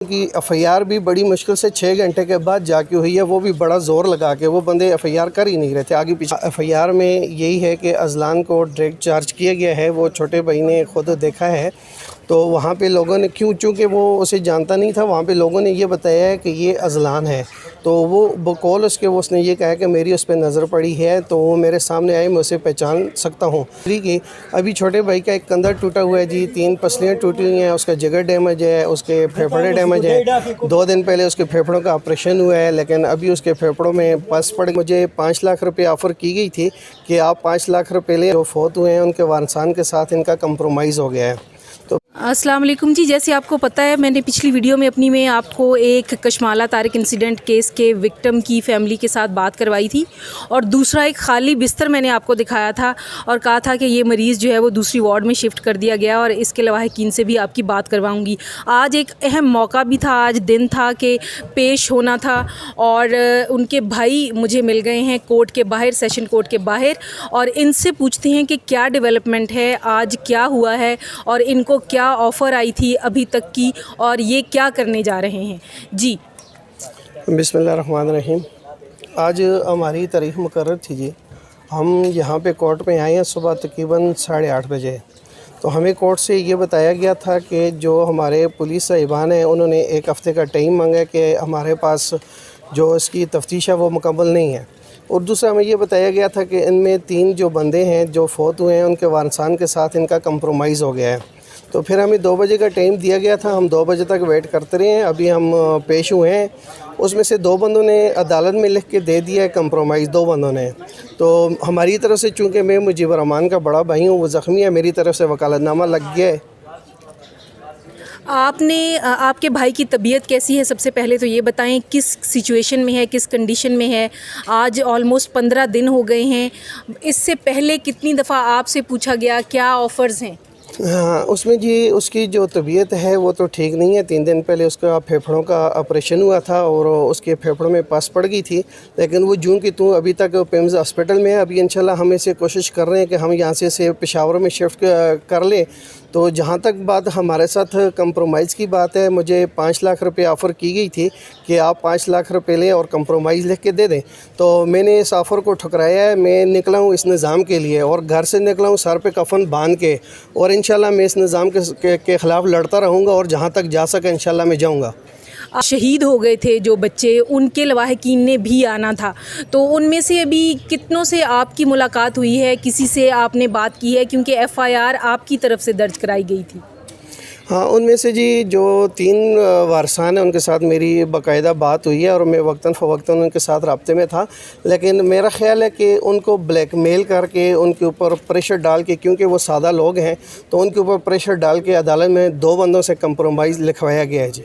की एफआईआर भी बड़ी मुश्किल से 6 घंटे के बाद जाके हुई है, वो भी बड़ा ज़ोर लगा के। वो बंदे एफआईआर कर ही नहीं रहे थे आगे पीछे। एफआईआर में यही है कि अजलान को डायरेक्ट चार्ज किया गया है, वो छोटे भाई ने खुद देखा है। तो वहाँ पे लोगों ने चूँकि वो उसे जानता नहीं था, वहाँ पे लोगों ने ये बताया है कि ये अजलान है। तो वो बकौल उसने ये कहा कि मेरी उस पर नज़र पड़ी है, तो वो मेरे सामने आए, मैं उसे पहचान सकता हूँ। कि अभी छोटे भाई का एक कंधा टूटा हुआ है जी, 3 पसलियाँ टूटी हुई हैं, उसका जिगर डैमेज है, उसके फेफड़े डैमेज है। 2 दिन पहले उसके फेफड़ों का ऑपरेशन हुआ है, लेकिन अभी उसके फेफड़ों में पस पड़। मुझे 5 लाख रुपए ऑफ़र की गई थी कि आप 5 लाख रुपए ले। जो फौत हुए हैं उनके वारसान के साथ इनका कंप्रोमाइज़ हो गया है। तो अस्सलाम वालेकुम जी, जैसे आपको पता है मैंने पिछली वीडियो में अपनी में आपको एक कशमाला तारिक इंसिडेंट केस के विक्टिम की फ़ैमिली के साथ बात करवाई थी, और दूसरा एक खाली बिस्तर मैंने आपको दिखाया था और कहा था कि ये मरीज़ जो है वो दूसरी वार्ड में शिफ्ट कर दिया गया, और इसके लवाहिकीन से भी आपकी बात करवाऊंगी। आज एक अहम मौका भी था, आज दिन था कि पेश होना था, और उनके भाई मुझे मिल गए हैं कोर्ट के बाहर, सेशन कोर्ट के बाहर, और इनसे पूछते हैं कि क्या डेवलपमेंट है, आज क्या हुआ है और इनको क्या ऑफ़र आई थी अभी तक की, और ये क्या करने जा रहे हैं जी। बिस्मिल्लाहिर्रहमानिर्रहीम। आज हमारी तारीख़ मुकर्रर थी जी। हम यहाँ पे कोर्ट में आए हैं सुबह तकरीबन 8:30 बजे। तो हमें कोर्ट से ये बताया गया था कि जो हमारे पुलिस साहिबान हैं उन्होंने 1 हफ़्ते का टाइम मांगा कि हमारे पास जो इसकी तफ्तीश है वो मुकम्मल नहीं है। और दूसरा हमें ये बताया गया था कि इनमें 3 जो बंदे हैं जो फौत हुए हैं उनके वारसान के साथ इनका कंप्रोमाइज़ हो गया है। तो फिर हमें 2 बजे का टाइम दिया गया था, हम 2 बजे तक वेट करते रहे हैं। अभी हम पेश हुए हैं, उसमें से 2 बंदों ने अदालत में लिख के दे दिया है कंप्रोमाइज़, 2 बंदों ने। तो हमारी तरफ से, चूँकि मैं मुजीबर रहमान का बड़ा भाई हूँ, वो ज़ख्मी है, मेरी तरफ से वकालतनामा लग गया है। आपके भाई की तबीयत कैसी है? सबसे पहले तो ये बताएं किस सिचुएशन में है, किस कंडीशन में है। आज ऑलमोस्ट 15 दिन हो गए हैं, इससे पहले कितनी दफ़ा आपसे पूछा गया, क्या ऑफ़र्स हैं? हाँ, उसमें जी उसकी जो तबीयत है वो तो ठीक नहीं है। 3 दिन पहले उसका फेफड़ों का ऑपरेशन हुआ था और उसके फेफड़ों में पस पड़ गई थी, लेकिन वो जून की तू अभी तक पिम्स हॉस्पिटल में है। अभी इंशाल्लाह हम इसे कोशिश कर रहे हैं कि हम यहाँ से पेशावर में शिफ्ट कर लें। तो जहाँ तक बात हमारे साथ कंप्रोमाइज़ की बात है, मुझे 5 लाख रुपए ऑफ़र की गई थी कि आप 5 लाख रुपए लें और कंप्रोमाइज़ लिख के दे दें। तो मैंने इस ऑफ़र को ठुकराया है। मैं निकला हूँ इस निज़ाम के लिए, और घर से निकला हूँ सर पे कफ़न बांध के, और इंशाल्लाह मैं इस निज़ाम के ख़िलाफ़ लड़ता रहूँगा, और जहाँ तक जा सके इंशाल्लाह मैं जाऊँगा। शहीद हो गए थे जो बच्चे, उनके लवाहिकीन ने भी आना था, तो उनमें से अभी कितनों से आपकी मुलाकात हुई है, किसी से आपने बात की है? क्योंकि एफ़आईआर आपकी तरफ से दर्ज कराई गई थी। हाँ, उनमें से जी जो 3 वारसान हैं उनके साथ मेरी बाकायदा बात हुई है, और मैं वक्तन फ़वक्तन उनके साथ राब्ते में था। लेकिन मेरा ख़्याल है कि उनको ब्लैकमेल करके, उनके ऊपर प्रेशर डाल के, क्योंकि वो सादा लोग हैं, तो उनके ऊपर प्रेशर डाल के अदालत में 2 बंदों से कंप्रोमाइज़ लिखवाया गया है जी।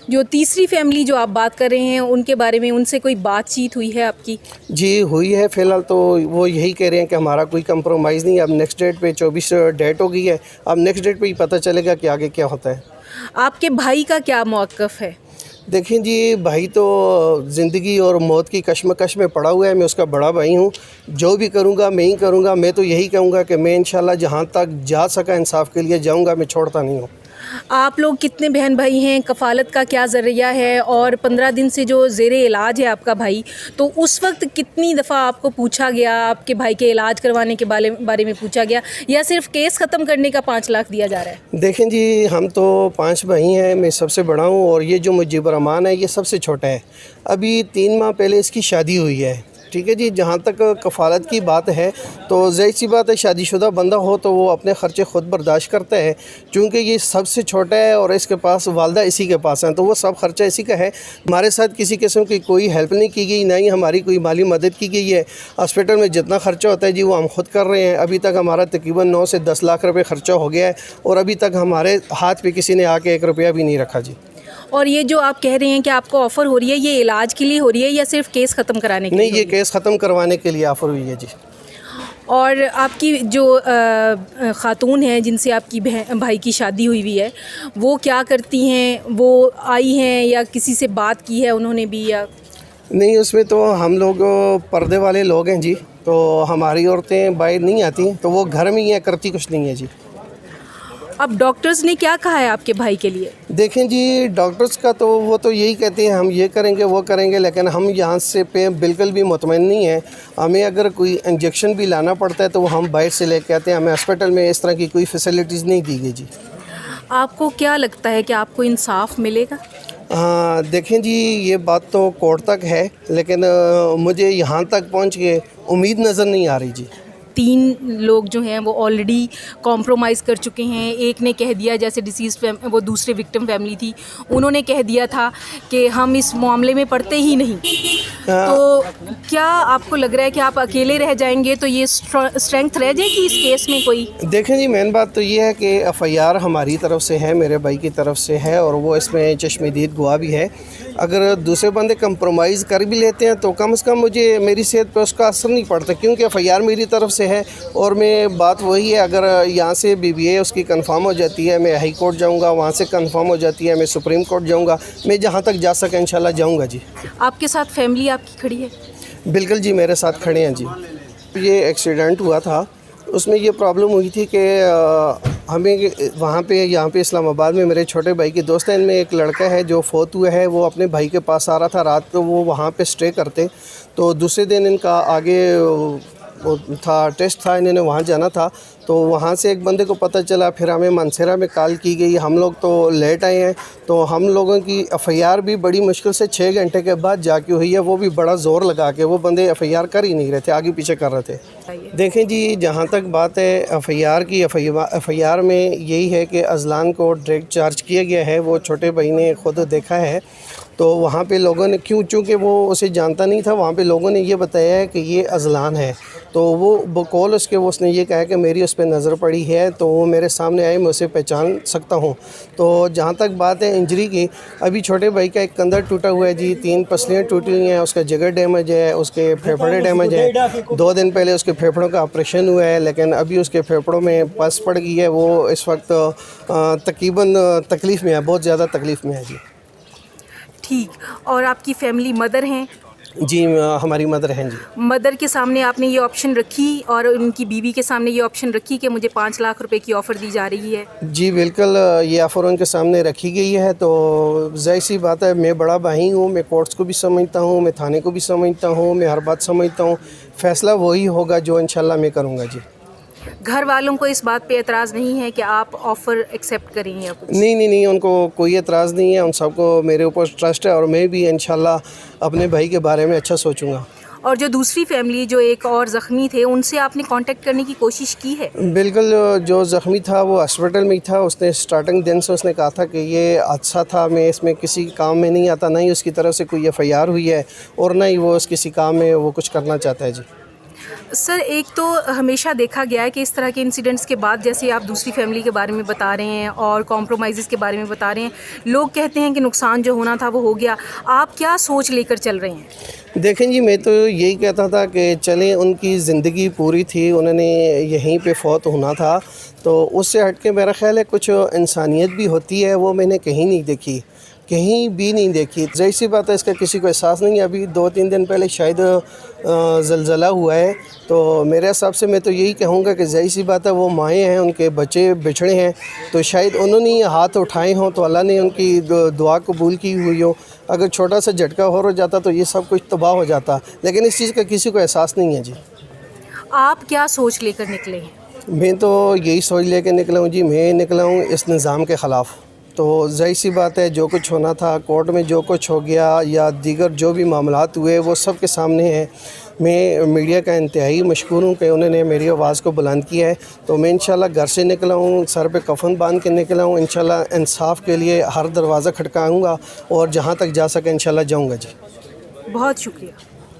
जो तीसरी फैमिली जो आप बात कर रहे हैं उनके बारे में, उनसे कोई बातचीत हुई है आपकी? जी हुई है। फ़िलहाल तो वो यही कह रहे हैं कि हमारा कोई कंप्रोमाइज़ नहीं है। अब नेक्स्ट डेट पे 24 डेट हो गई है, अब नेक्स्ट डेट पे ही पता चलेगा कि आगे क्या होता है। आपके भाई का क्या मौक़िफ़ है? देखें जी, भाई तो ज़िंदगी और मौत की कश्मकश में पड़ा हुआ है। मैं उसका बड़ा भाई हूँ, जो भी करूँगा मैं ही करूँगा। मैं तो यही कहूँगा कि मैं इंशाल्लाह जहाँ तक जा सका इंसाफ के लिए जाऊँगा, मैं छोड़ता नहीं हूँ। आप लोग कितने बहन भाई हैं? कफ़ालत का क्या ज़रिया है? और 15 दिन से जो ज़ेरे इलाज है आपका भाई, तो उस वक्त कितनी दफ़ा आपको पूछा गया, आपके भाई के इलाज करवाने के बारे में पूछा गया, या सिर्फ केस ख़त्म करने का 5 लाख दिया जा रहा है? देखें जी, हम तो 5 भाई हैं, मैं सबसे बड़ा हूँ, और ये जो मुजीबर रहमान है ये सबसे छोटा है। अभी 3 माह पहले इसकी शादी हुई है, ठीक है जी। जहाँ तक कफ़ालत की बात है, तो ज़ाहिर सी बात है, शादीशुदा बंदा हो तो वो अपने ख़र्चे ख़ुद बर्दाश्त करता है। चूँकि ये सबसे छोटा है और इसके पास वालदा इसी के पास हैं, तो वो सब ख़र्चा इसी का है। हमारे साथ किसी किस्म की कोई हेल्प नहीं की गई, ना ही हमारी कोई माली मदद की गई है। हॉस्पिटल में जितना ख़र्चा होता है जी वो हम खुद कर रहे हैं। अभी तक हमारा तकरीबन 9 से 10 लाख रुपये ख़र्चा हो गया है, और अभी तक हमारे हाथ पे किसी ने आके 1 रुपया भी नहीं रखा जी। और ये जो आप कह रहे हैं कि आपको ऑफ़र हो रही है, ये इलाज के लिए हो रही है या सिर्फ केस ख़त्म कराने के लिए? नहीं, ये केस ख़त्म करवाने के लिए ऑफ़र हुई है जी। और आपकी जो ख़ातून हैं जिनसे आपकी भाई की शादी हुई है, वो क्या करती हैं? वो आई हैं या किसी से बात की है उन्होंने भी, या? नहीं, उसमें तो हम लोग पर्दे वाले लोग हैं जी, तो हमारी औरतें बाहर नहीं आती, तो वो घर में ही हैं, करती कुछ नहीं है जी। अब डॉक्टर्स ने क्या कहा है आपके भाई के लिए? देखें जी, डॉक्टर्स का तो वो तो यही कहते हैं हम ये करेंगे वो करेंगे, लेकिन हम यहाँ से पे बिल्कुल भी मुतमईन नहीं हैं। हमें अगर कोई इंजेक्शन भी लाना पड़ता है तो वो हम बाहर से लेके आते हैं। हमें हॉस्पिटल में इस तरह की कोई फैसिलिटीज़ नहीं दी गई जी। आपको क्या लगता है कि आपको इंसाफ मिलेगा? हाँ, देखें जी, ये बात तो कोर्ट तक है, लेकिन मुझे यहाँ तक पहुँच के उम्मीद नज़र नहीं आ रही जी। 3 लोग जो हैं वो ऑलरेडी कॉम्प्रोमाइज़ कर चुके हैं। एक ने कह दिया, जैसे डिसीज़ वो दूसरे विक्टिम फैमिली थी, उन्होंने कह दिया था कि हम इस मामले में पड़ते ही नहीं। तो क्या आपको लग रहा है कि आप अकेले रह जाएंगे, तो ये स्ट्रेंथ रह जाएगी इस केस में कोई? देखें जी, मेन बात तो ये है कि एफआईआर हमारी तरफ से है, मेरे भाई की तरफ से है, और वो इसमें चश्मदीद गवाह भी है। अगर दूसरे बंदे कंप्रोमाइज़ कर भी लेते हैं तो कम से कम मुझे मेरी सेहत पर उसका असर नहीं पड़ता, क्योंकि एफआईआर मेरी तरफ से है। और मैं बात वही है, अगर यहाँ से बीबीए उसकी कंफर्म हो जाती है, मैं हाई कोर्ट जाऊँगा, वहाँ से कंफर्म हो जाती है, मैं सुप्रीम कोर्ट जाऊँगा, मैं जहाँ तक जा सके इंशाल्लाह जाऊँगा जी। आपके साथ फैमिली आपकी खड़ी है? बिल्कुल जी, मेरे साथ खड़े हैं जी। ये एक्सीडेंट हुआ था, उसमें ये प्रॉब्लम हुई थी कि हमें वहाँ पे यहाँ पे इस्लामाबाद में मेरे छोटे भाई के दोस्त हैं, इनमें एक लड़का है जो फोत हुआ है। वो अपने भाई के पास आ रहा था रात को, वो वहाँ पे स्टे करते, तो दूसरे दिन इनका आगे वो था टेस्ट था, इन्होंने वहाँ जाना था। तो वहाँ से एक बंदे को पता चला, फिर हमें मानसेरा में कॉल की गई। हम लोग तो लेट आए हैं, तो हम लोगों की एफआईआर भी बड़ी मुश्किल से 6 घंटे के बाद जाके हुई है, वो भी बड़ा ज़ोर लगा के। वो बंदे एफआईआर कर ही नहीं रहे थे, आगे पीछे कर रहे थे। देखें जी, जहाँ तक बात है एफआईआर की, एफआईआर में यही है कि अजलान को डायरेक्ट चार्ज किया गया है। वो छोटे भाई ने खुद देखा है, तो वहाँ पे लोगों ने चूँकि वो उसे जानता नहीं था, वहाँ पे लोगों ने ये बताया है कि ये अजलान है। तो वो बकौल उसके उसने ये कहा कि मेरी उस पर नज़र पड़ी है, तो वो मेरे सामने आए, मैं उसे पहचान सकता हूँ। तो जहाँ तक बात है इंजरी की, अभी छोटे भाई का एक कंधा टूटा हुआ है जी, 3 पसलियाँ टूटी हुई हैं, उसका जिगर डैमेज है, उसके फेफड़े डैमेज है। 2 दिन पहले उसके फेफड़ों का ऑपरेशन हुआ है, लेकिन अभी उसके फेफड़ों में पस पड़ गई है। वो इस वक्त तकरीबन तकलीफ़ में है, बहुत ज़्यादा तकलीफ़ में है जी। ठीक। और आपकी फैमिली मदर हैं? जी, हमारी मदर हैं जी। मदर के सामने आपने ये ऑप्शन रखी और उनकी बीवी के सामने ये ऑप्शन रखी कि मुझे 5 लाख रुपए की ऑफ़र दी जा रही है? जी बिल्कुल, ये ऑफ़र उनके सामने रखी गई है। तो ज़ाहिर सी बात है, मैं बड़ा भाई हूँ, मैं कोर्ट्स को भी समझता हूँ, मैं थाने को भी समझता हूँ, मैं हर बात समझता हूँ। फ़ैसला वही होगा जो इंशाल्लाह मैं करूँगा जी। घर वालों को इस बात पे एतराज़ नहीं है कि आप ऑफ़र एक्सेप्ट करेंगे या कुछ? नहीं, उनको कोई एतराज़ नहीं है। उन सबको मेरे ऊपर ट्रस्ट है, और मैं भी इंशाल्लाह अपने भाई के बारे में अच्छा सोचूंगा। और जो दूसरी फैमिली, जो एक और ज़ख्मी थे, उनसे आपने कांटेक्ट करने की कोशिश की है? बिल्कुल, जो ज़ख्मी था वो हॉस्पिटल में ही था। उसने स्टार्टिंग दिन से उसने कहा था कि ये हादसा था, मैं इसमें किसी काम में नहीं आता, ना ही उसकी तरफ से कोई एफआईआर हुई है, और ना ही वो किसी काम में वो कुछ करना चाहता है जी। सर, एक तो हमेशा देखा गया है कि इस तरह के इंसिडेंट्स के बाद, जैसे आप दूसरी फैमिली के बारे में बता रहे हैं और कॉम्प्रोमाइज़ के बारे में बता रहे हैं, लोग कहते हैं कि नुकसान जो होना था वो हो गया। आप क्या सोच लेकर चल रहे हैं? देखें जी, मैं तो यही कहता था कि चलें, उनकी ज़िंदगी पूरी थी, उन्होंने यहीं पे फौत होना था, तो उससे हट के मेरा ख़्याल है कुछ इंसानियत भी होती है, वो मैंने कहीं नहीं देखी, कहीं भी नहीं देखी। ज़ाहिर सी बात है, इसका किसी को एहसास नहीं है। अभी 2-3 दिन पहले शायद ज़लज़ला हुआ है, तो मेरे हिसाब से मैं तो यही कहूँगा कि ज़ाहिर सी बात है, वो माएँ हैं, उनके बच्चे बिछड़े हैं, तो शायद उन्होंने ये हाथ उठाए हों, तो अल्लाह ने उनकी दुआ कबूल की हुई हो। अगर छोटा सा झटका हो जाता तो ये सब कुछ तबाह हो जाता, लेकिन इस चीज़ का किसी को एहसास नहीं है जी। आप क्या सोच लेकर निकले हैं? मैं तो यही सोच लेकर निकला हूँ जी, मैं निकला हूँ इस निज़ाम के ख़िलाफ़। तो ज़ाहिर सी बात है, जो कुछ होना था कोर्ट में, जो कुछ हो गया या दीगर जो भी मामलात हुए, वो सब के सामने हैं। मैं मीडिया का इंतहाई मशकूर हूँ कि उन्होंने मेरी आवाज़ को बुलंद किया है। तो मैं इंशाल्लाह घर से निकला हूँ, सर पे कफन बांध के निकला हूँ। इंशाल्लाह इंसाफ के लिए हर दरवाज़ा खटकाऊँगा, और जहाँ तक जा सके इंशाल्लाह जाऊँगा जी। बहुत शुक्रिया।